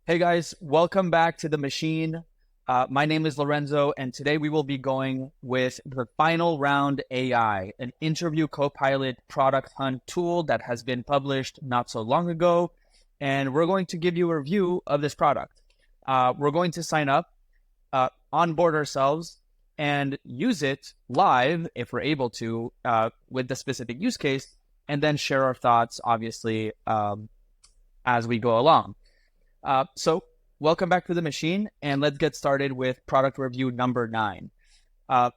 Hey guys, welcome back to the machine. My name is Lorenzo, and today we will be going with the Final Round AI, an interview co-pilot product hunt tool that has been published not so long ago. And we're going to give you a review of this product. We're going to sign up, onboard ourselves, and use it live if we're able to with the specific use case, and then share our thoughts, obviously, as we go along. So welcome back to the machine, and let's get started with product review number 9.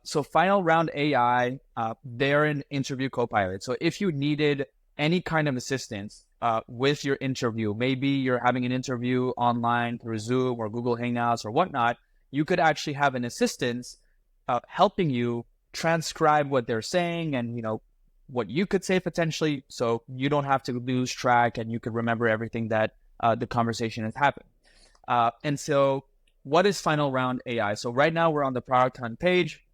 So Final Round AI, they're an interview co-pilot. So if you needed any kind of assistance with your interview, maybe you're having an interview online through Zoom or Google Hangouts or whatnot, you could actually have an assistant helping you transcribe what they're saying and, what you could say potentially, so you don't have to lose track and you could remember everything that the conversation has happened. And so what is Final Round AI? So right now we're on the product hunt page.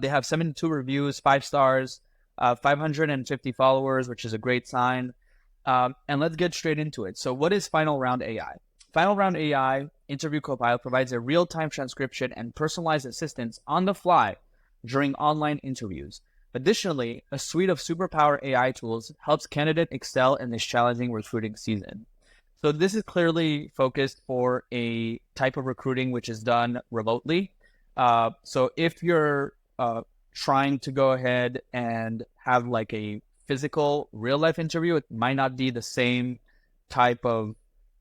They have 72 reviews, 5 stars, 550 followers, which is a great sign. And let's get straight into it. So what is Final Round AI? Final Round AI Interview Copilot provides a real-time transcription and personalized assistance on the fly during online interviews. Additionally, a suite of superpower AI tools helps candidates excel in this challenging recruiting season. So this is clearly focused for a type of recruiting which is done remotely. So if you're trying to go ahead and have like a physical real life interview, it might not be the same type of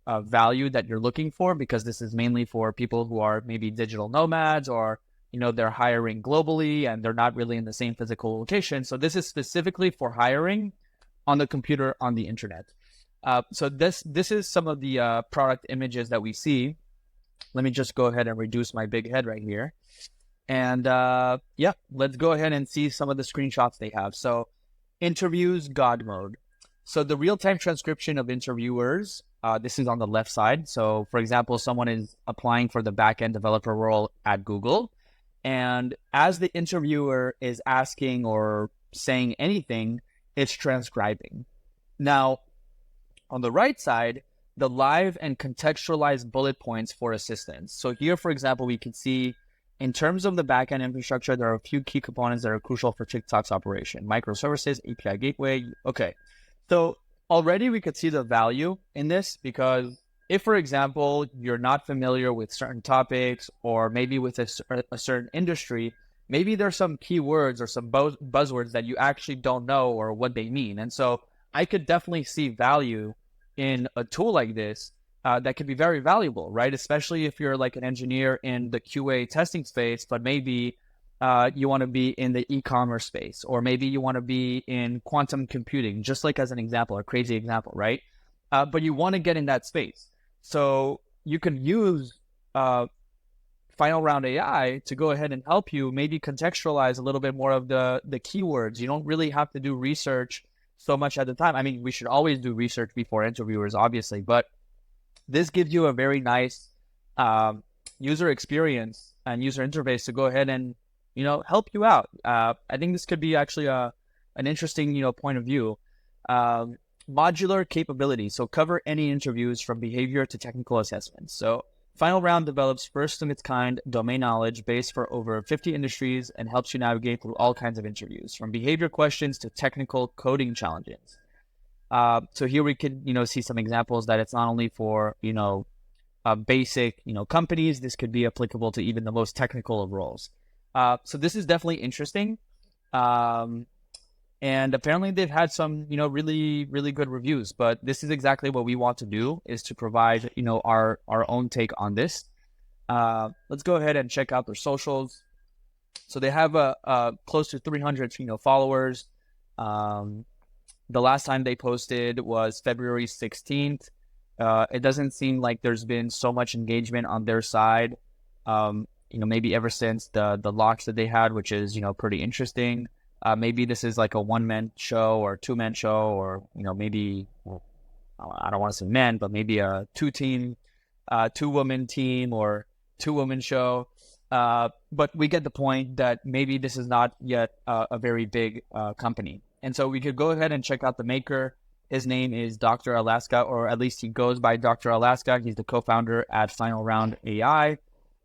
value that you're looking for, because this is mainly for people who are maybe digital nomads, or they're hiring globally and they're not really in the same physical location. So this is specifically for hiring on the computer on the internet. So this is some of the product images that we see. Let me just go ahead and reduce my big head right here. And yeah, let's go ahead and see some of the screenshots they have. So interviews, God mode. So the real-time transcription of interviewers, this is on the left side. So for example, someone is applying for the backend developer role at Google. And as the interviewer is asking or saying anything, it's transcribing. Now, on the right side, the live and contextualized bullet points for assistance. So here, for example, we can see in terms of the backend infrastructure, there are a few key components that are crucial for TikTok's operation: microservices, API gateway. Okay, so already we could see the value in this, because if, for example, you're not familiar with certain topics, or maybe with a certain industry, maybe there's some keywords or some buzzwords that you actually don't know or what they mean. And so I could definitely see value in a tool like this that could be very valuable, right? Especially if you're like an engineer in the QA testing space, but maybe you want to be in the e-commerce space, or maybe you want to be in quantum computing, just like as an example, a crazy example, right? But you want to get in that space. So you can use Final Round AI to go ahead and help you maybe contextualize a little bit more of the keywords. You don't really have to do research so much at the time. I mean, we should always do research before interviewers, obviously, but this gives you a very nice user experience and user interface to go ahead and, help you out. I think this could be actually an interesting, point of view. Modular capability. So cover any interviews from behavior to technical assessments. So Final Round develops first of its kind domain knowledge base for over 50 industries and helps you navigate through all kinds of interviews, from behavior questions to technical coding challenges. So here we can, see some examples that it's not only for, basic, companies. This could be applicable to even the most technical of roles. So this is definitely interesting. And apparently they've had some, really, really good reviews. But this is exactly what we want to do, is to provide, our own take on this. Let's go ahead and check out their socials. So they have close to 300, followers. The last time they posted was February 16th. It doesn't seem like there's been so much engagement on their side, maybe ever since the locks that they had, which is, pretty interesting. Maybe this is like a one-man show or two-man show, or, maybe, I don't want to say men, but maybe a two-woman team or two-woman show. But we get the point that maybe this is not yet a very big company. And so we could go ahead and check out the maker. His name is Dr. Alaska, or at least he goes by Dr. Alaska. He's the co-founder at Final Round AI.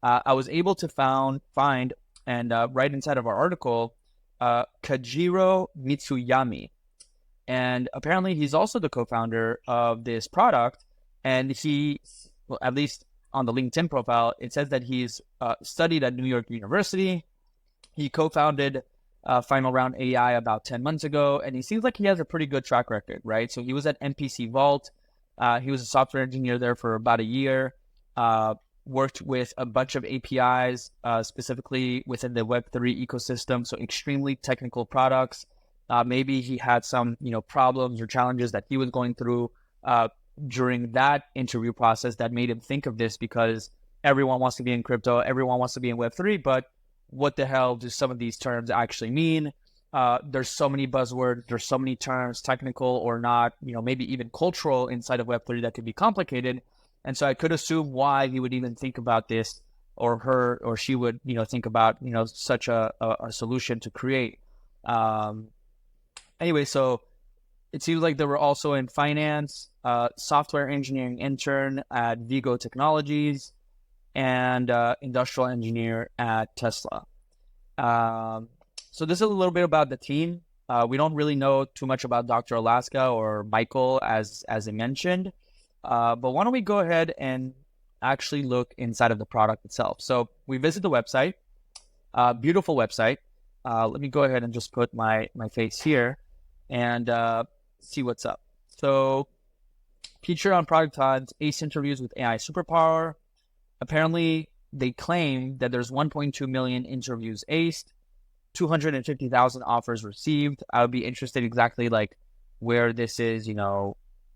I was able to find and right inside of our article, Kajiro Mitsuyami. And apparently he's also the co-founder of this product. And he, well, at least on the LinkedIn profile, it says that he's studied at New York University. He co-founded Final Round AI about 10 months ago, and he seems like he has a pretty good track record, right? So he was at MPC Vault. He was a software engineer there for about a year, worked with a bunch of APIs, specifically within the Web3 ecosystem, so extremely technical products. Maybe he had some, problems or challenges that he was going through during that interview process that made him think of this, because everyone wants to be in crypto, everyone wants to be in Web3, but what the hell do some of these terms actually mean? There's so many buzzwords, there's so many terms, technical or not, maybe even cultural inside of Web3 that could be complicated. And so I could assume why he would even think about this, or she would, think about, such a solution to create. Anyway, so it seems like they were also in finance, software engineering intern at Vigo Technologies, and industrial engineer at Tesla. So this is a little bit about the team. We don't really know too much about Dr. Alaska or Michael, as I mentioned. But why don't we go ahead and actually look inside of the product itself. So we visit the website, beautiful website. Let me go ahead and just put my face here and see what's up. So feature on product hunt, ace interviews with AI superpower. Apparently, they claim that there's 1.2 million interviews aced, 250,000 offers received. I would be interested exactly like where this is,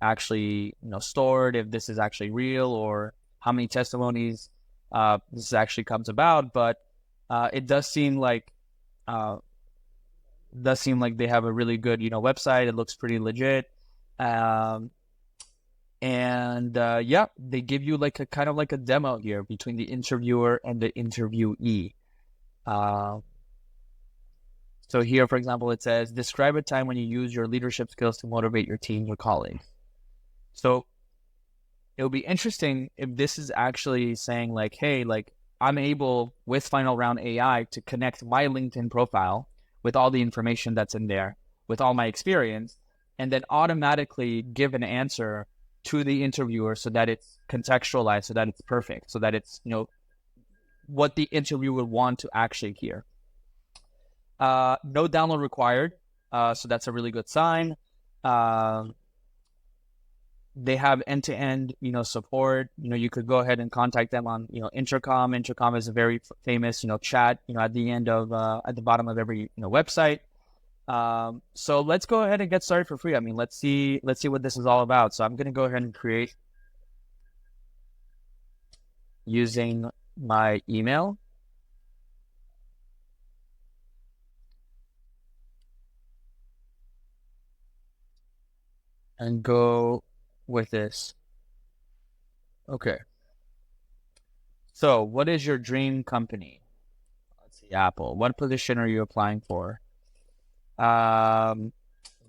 actually, stored, if this is actually real, or how many testimonies this actually comes about. But it does seem like they have a really good, website. It looks pretty legit. Yeah, they give you like a kind of like a demo here between the interviewer and the interviewee. So here, for example, it says, describe a time when you use your leadership skills to motivate your team or colleagues. So it would be interesting if this is actually saying like, hey, like I'm able with Final Round AI to connect my LinkedIn profile with all the information that's in there, with all my experience, and then automatically give an answer to the interviewer so that it's contextualized, so that it's perfect, so that it's, what the interviewer would want to actually hear. No download required, so that's a really good sign. They have end-to-end, support. You could go ahead and contact them on, Intercom. Intercom is a very famous, chat, at the end of, at the bottom of every, website. So let's go ahead and get started for free. I mean, let's see what this is all about. So I'm going to go ahead and create using my email. And go with this. Okay. So what is your dream company? Let's see, Apple. What position are you applying for?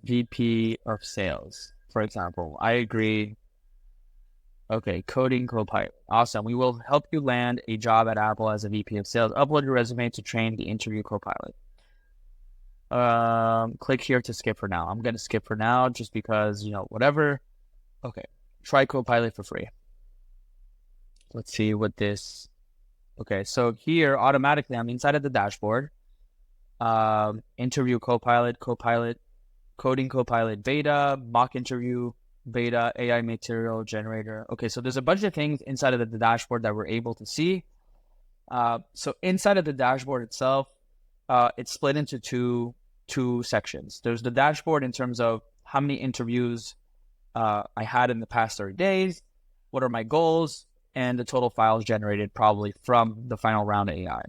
VP of sales, for example. I agree. Okay, coding co-pilot. Awesome. We will help you land a job at Apple as a VP of sales. Upload your resume to train the interview co-pilot. Click here to skip for now. I'm going to skip for now just because, whatever. Okay. Try Copilot for free. Let's see what this. Okay. So here automatically I'm inside of the dashboard. Interview Copilot, coding Copilot beta, mock interview beta, AI material generator. Okay. So there's a bunch of things inside of the dashboard that we're able to see. So inside of the dashboard itself, it's split into two sections. There's the dashboard in terms of how many interviews I had in the past 30 days, what are my goals, and the total files generated probably from the Final Round AI.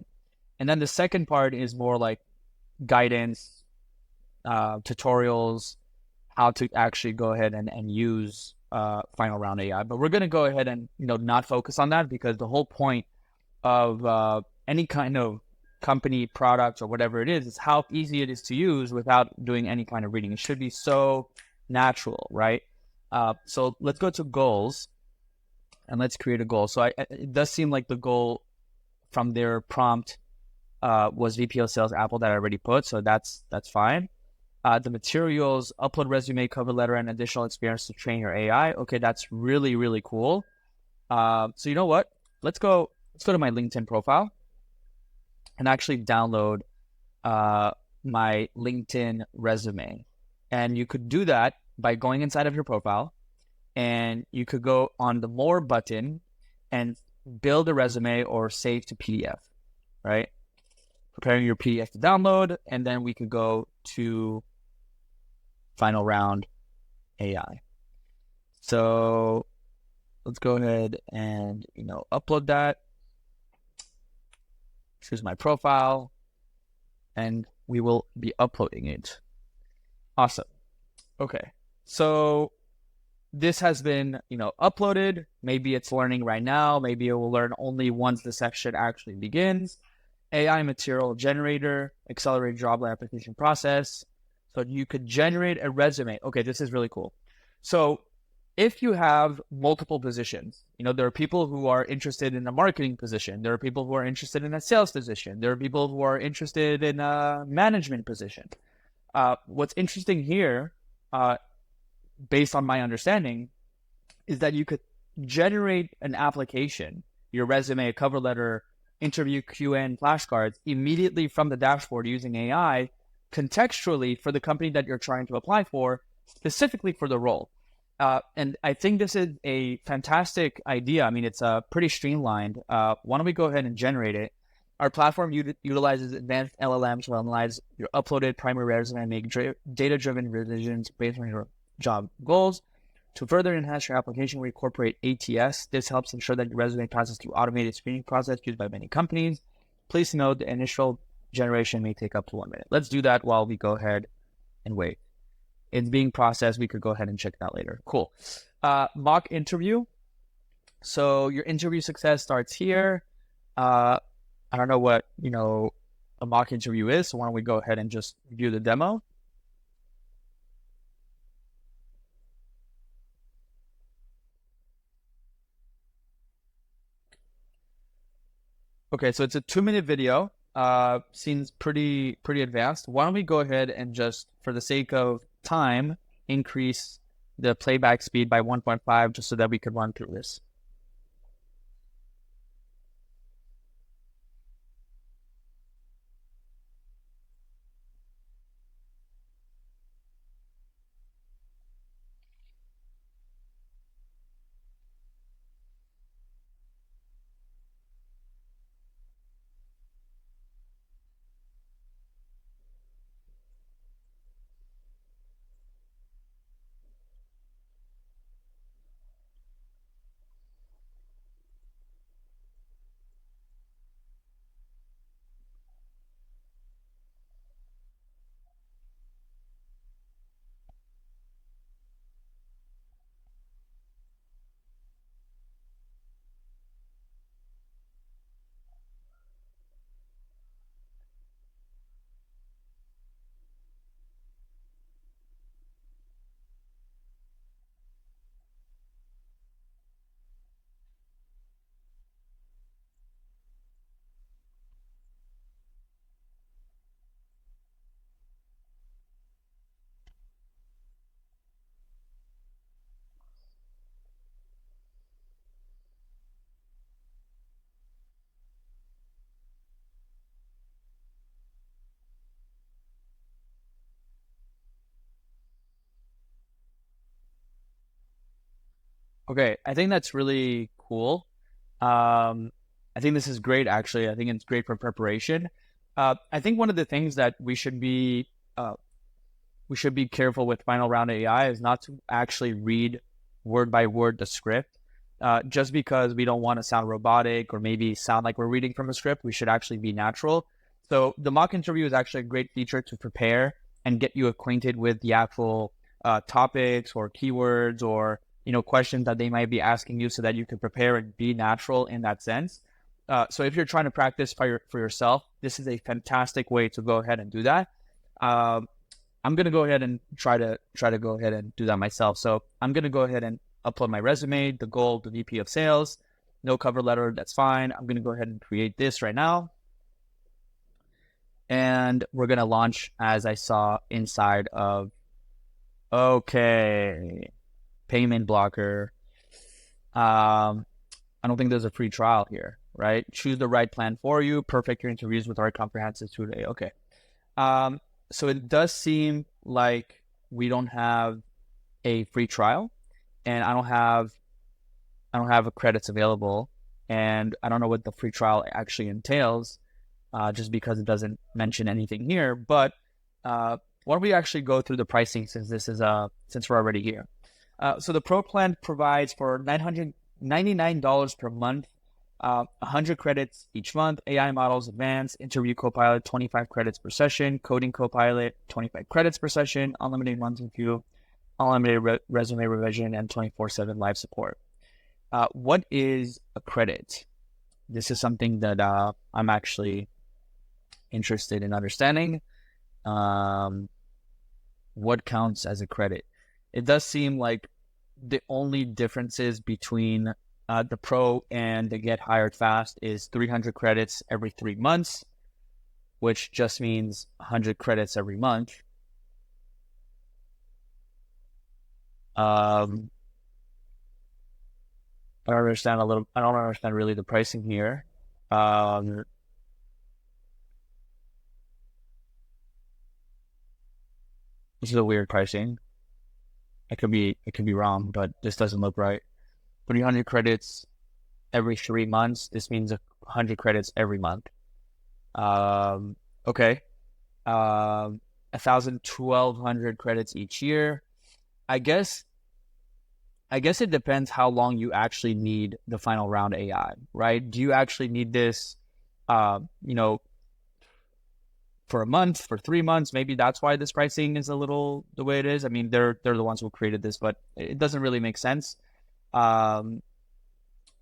And then the second part is more like guidance, tutorials, how to actually go ahead and use Final Round AI. But we're going to go ahead and not focus on that, because the whole point of any kind of company, product, or whatever it is how easy it is to use without doing any kind of reading. It should be so natural, right? So let's go to goals and let's create a goal. So it does seem like the goal from their prompt was VP of Sales Apple that I already put, so that's fine. The materials, upload resume, cover letter, and additional experience to train your AI. Okay, that's really, really cool. So you know what? Let's go to my LinkedIn profile and actually download my LinkedIn resume. And you could do that by going inside of your profile, and you could go on the More button and build a resume or save to PDF, right? Preparing your PDF to download, and then we could go to final round AI. So let's go ahead and, upload that. Choose my profile, and we will be uploading it. Awesome. Okay. So this has been, uploaded. Maybe it's learning right now. Maybe it will learn only once the section actually begins. AI material generator, accelerate job application process. So you could generate a resume. Okay, this is really cool. So if you have multiple positions, there are people who are interested in a marketing position. There are people who are interested in a sales position. There are people who are interested in a management position. What's interesting here, based on my understanding, is that you could generate an application, your resume, a cover letter, interview Q&A, flashcards immediately from the dashboard using AI, contextually for the company that you're trying to apply for, specifically for the role. And I think this is a fantastic idea. I mean, it's pretty streamlined. Why don't we go ahead and generate it? Our platform utilizes advanced LLMs to analyze your uploaded primary resume and make data-driven revisions based on your job goals. To further enhance your application, we incorporate ATS. This helps ensure that your resume passes through automated screening process used by many companies. Please note the initial generation may take up to 1 minute. Let's do that while we go ahead and wait. It's being processed. We could go ahead and check that later. Cool. Mock interview. So your interview success starts here. I don't know what, a mock interview is. So why don't we go ahead and just view the demo. Okay, so it's a 2-minute video. Seems pretty advanced. Why don't we go ahead and just, for the sake of time, increase the playback speed by 1.5 just so that we could run through this. Okay, I think that's really cool. I think this is great, actually. I think it's great for preparation. I think one of the things that we should be careful with final round AI is not to actually read word by word the script. Just because we don't want to sound robotic or maybe sound like we're reading from a script, we should actually be natural. So the mock interview is actually a great feature to prepare and get you acquainted with the actual topics or keywords or questions that they might be asking you so that you can prepare and be natural in that sense. So if you're trying to practice for yourself, this is a fantastic way to go ahead and do that. I'm going to go ahead and try to go ahead and do that myself. So I'm going to go ahead and upload my resume, the goal, the VP of sales, no cover letter. That's fine. I'm going to go ahead and create this right now. And we're going to launch as I saw inside of, okay, payment blocker. I don't think there's a free trial here, right? Choose the right plan for you. Perfect your interviews with our comprehensive today. Okay. So it does seem like we don't have a free trial, and I don't have credits available, and I don't know what the free trial actually entails, just because it doesn't mention anything here. But why don't we actually go through the pricing since we're already here. So the Pro plan provides for $999 per month, 100 credits each month, AI models, advanced, interview copilot, 25 credits per session, coding copilot, 25 credits per session, unlimited months review, unlimited resume revision, and 24/7 live support. What is a credit? This is something that I'm actually interested in understanding. What counts as a credit? It does seem like the only differences between the Pro and the Get Hired Fast is 300 credits every 3 months, which just means 100 credits every month. I don't understand really the pricing here. This is a weird pricing. I could be wrong, but this doesn't look right. 300 credits every 3 months. This means 100 credits every month. Okay. 1,200 credits each year. I guess it depends how long you actually need the final round AI, right? Do you actually need this, for a month, for 3 months? Maybe that's why this pricing is a little the way it is. I mean, they're the ones who created this, but it doesn't really make sense. I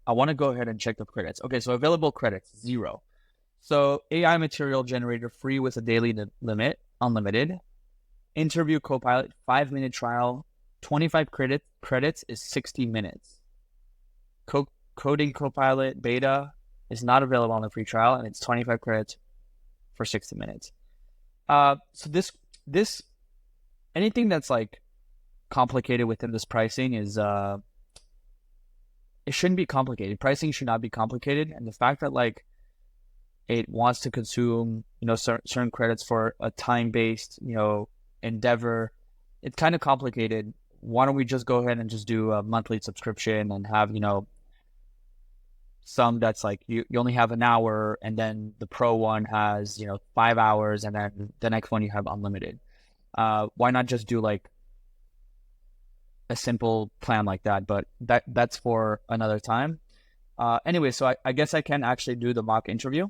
want to go ahead and check the credits. Okay, so available credits, 0. So AI material generator free with a daily limit, unlimited. Interview copilot, 5-minute trial, 25 credits is 60 minutes. Coding copilot beta is not available on the free trial, and it's 25 credits for 60 minutes. So this anything that's like complicated within this pricing is it shouldn't be complicated. Pricing should not be complicated, and the fact that like it wants to consume certain credits for a time-based endeavor, it's kind of complicated. Why don't we just go ahead and just do a monthly subscription and have some that's like you only have an hour, and then the Pro one has 5 hours, and then the next one you have unlimited. Why not just do like a simple plan like that? But that's for another time. Anyway, so I guess I can actually do the mock interview.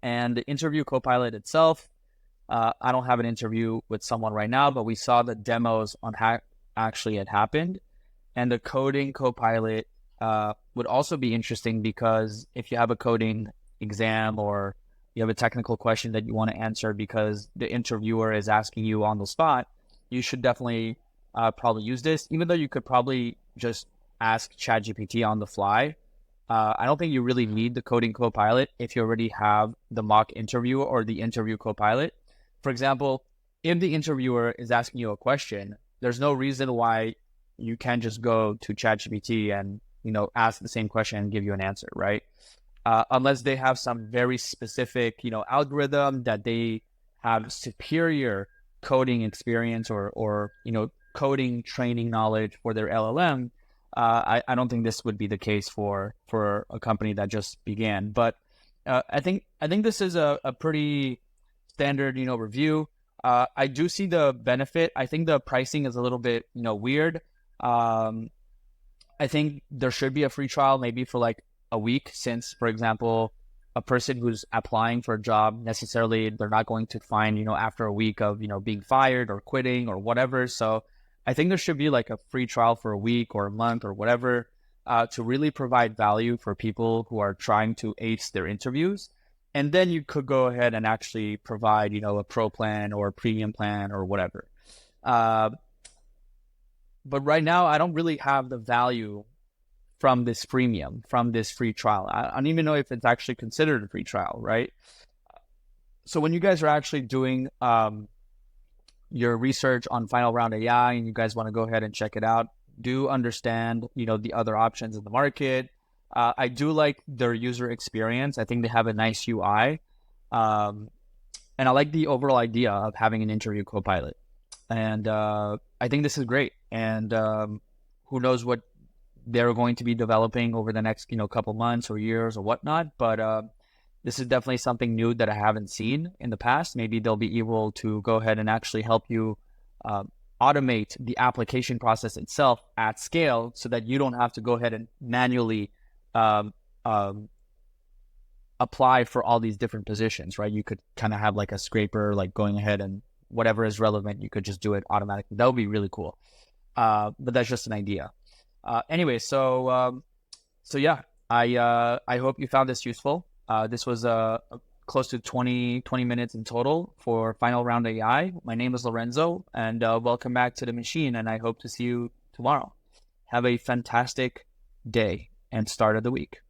And the interview copilot itself, I don't have an interview with someone right now, but we saw the demos on how actually it happened. And the coding copilot would also be interesting, because if you have a coding exam or you have a technical question that you want to answer because the interviewer is asking you on the spot, you should definitely probably use this, even though you could probably just ask ChatGPT on the fly. I don't think you really need the coding copilot if you already have the mock interview or the interview copilot. For example, if the interviewer is asking you a question, there's no reason why you can't just go to ChatGPT and ask the same question and give you an answer, right? Unless they have some very specific algorithm that they have superior coding experience or coding training knowledge for their LLM. I don't think this would be the case for a company that just began. But I think this is a pretty standard review. I do see the benefit. I think the pricing is a little bit weird. I think there should be a free trial, maybe for like a week, since, for example, a person who's applying for a job, necessarily they're not going to find after a week of being fired or quitting or whatever. So I think there should be like a free trial for a week or a month or whatever, to really provide value for people who are trying to ace their interviews. And then you could go ahead and actually provide, a pro plan or a premium plan or whatever. But right now, I don't really have the value from this freemium, from this free trial. I don't even know if it's actually considered a free trial, right? So when you guys are actually doing your research on Final Round AI and you guys want to go ahead and check it out, do understand, the other options in the market. I do like their user experience. I think they have a nice UI. And I like the overall idea of having an interview co-pilot. And I think this is great. And who knows what they're going to be developing over the next, couple months or years or whatnot. But this is definitely something new that I haven't seen in the past. Maybe they'll be able to go ahead and actually help you automate the application process itself at scale so that you don't have to go ahead and manually apply for all these different positions, right? You could kind of have like a scraper, like going ahead and whatever is relevant, you could just do it automatically. That would be really cool. But that's just an idea. Anyway, so yeah, I hope you found this useful. This was close to 20 minutes in total for Final Round AI. My name is Lorenzo, and welcome back to the machine, and I hope to see you tomorrow. Have a fantastic day and start of the week.